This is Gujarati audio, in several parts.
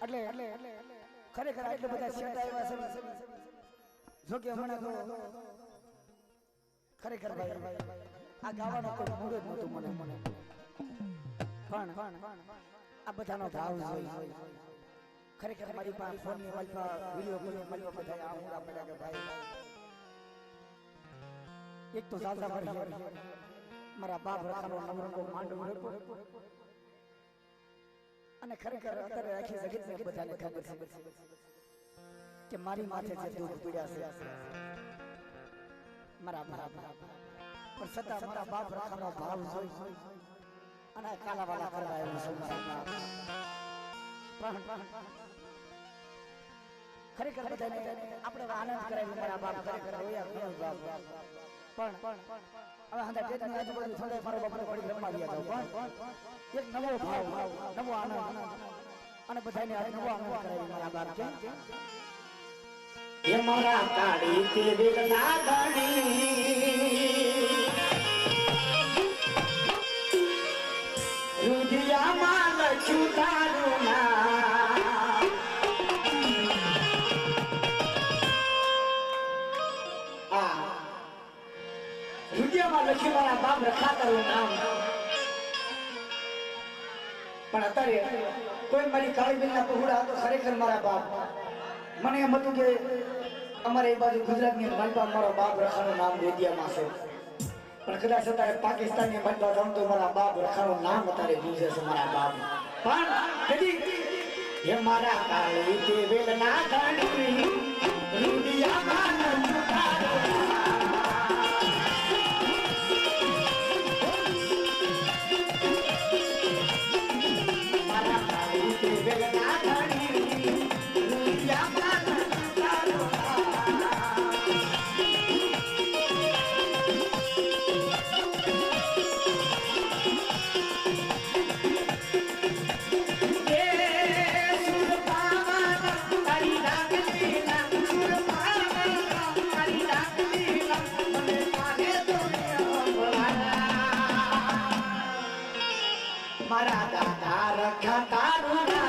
એટલે ખરેખર આટલે બધા શેઠ આવ્યા છે જો કે હમણાં તો ખરેખર ભાઈ આ ગાવાનો કોઈ મૂડ જ નહોતું મને પણ આ બધાનો ભાવ જોઈ ખરેખર મારી પાસે ફોનની વાલ્પા વિડિયો કોલની વાલ્પા બધા આ મૂડ આપેલા કે ભાઈ એક તો સાદા ભરી મારા બાપ રખાનો નવરંગો માંડવો રખો અને ખરેખર અત્યારે આખી જગતને બધાને ખબર છે કે મારી માથે જે દુઃખ પીડ્યા છે મારા બાપ પણ છતાં મારા બાપ રખાનો ભાવ જોઈ અને કાલાવાલા કરવા આવ્યો છું મારા બાપ ખરેખર બધાને આપણે આનંદ કરાવી મારા બાપ ખરેખર રોયા બાપ પણ હવે હંદા ટેટની આજુબાજુ થોડે મારો બાપને પડી રમવા ગયા તો પણ એક નવો ભાવ નવો આનંદ અને બધાને આ નવો આનંદ કરાવી મારા બાપ કેમ એ મારા કાળી તે વેલના ગણી રુધિયામાં લખ્યું તારું નામ રુધિયામાં લખ્યું મારા બાપ રખા તારું નામ પણ અત્યારે કોઈ મારી કાળી બેનના પહોળા તો ખરેખર મારા બાપ મને એમ હતું કે અમારે એ બાજુ ગુજરાતની માલપા મારો બાપ રખાનું નામ રુધિયામાં છે પણ કદાચ અત્યારે પાકિસ્તાનની માલપા જાઉં તો મારા બાપ રખાનું નામ અત્યારે ગુજરે છે મારા બાપ પણ કદી હે મારા કાળી તે વેલના ગણી રુધિયામાં લખ્યું તારું મારા દાદા રખા તારું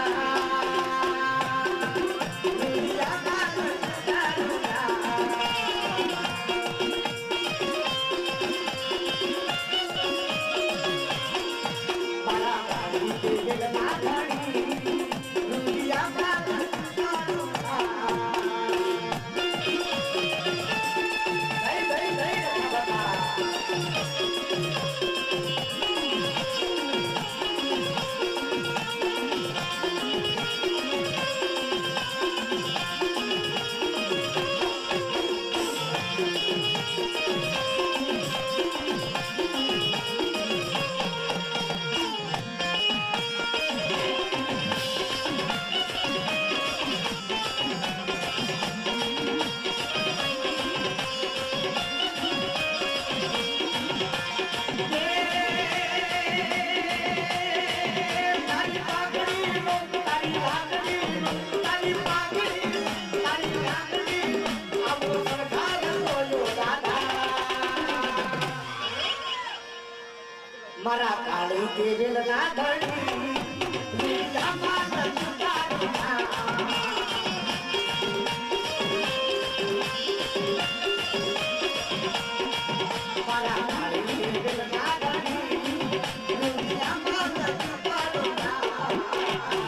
મારા કાળી તે વેલના ગણી રુધિયામાં લખ્યું તારું નામ મારા કાળી તે વેલના ગણી રુધિયામાં લખ્યું તારું નામ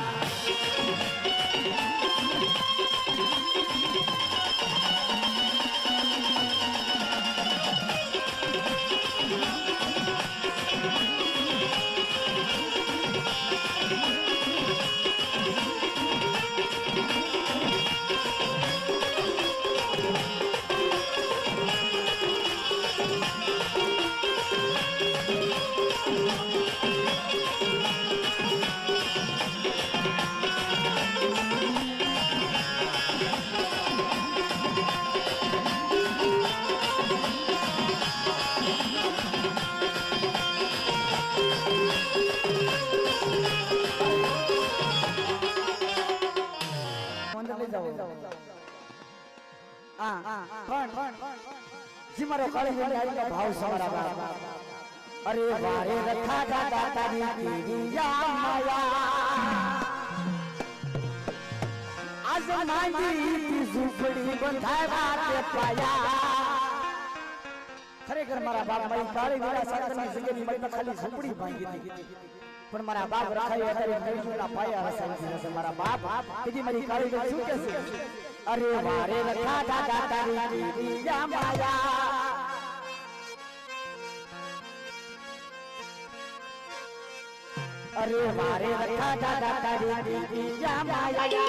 जी मारो काली बेन का भाव सारा अरे वारे रखा दादा तारी कीरिया माया आज માંગી તી ઝૂંપડી બંધાવ્યા તે પાયા ખરેખર મારા બાપ મારી કાળી વેલા સાકરની જગ્યાની મારી ખાલી ઝૂંપડી ભાંગી હતી પણ મારા બાપ રખાય અત્યારે મૈસૂરના પાયા હસાવી દીધા છે મારા બાપ તેથી મારી કાળી વેલા શું કહેશે અરે વારે રખા દાદા તારી દીયા માયા अरे मारे रखा दादा तारी दीदी या माया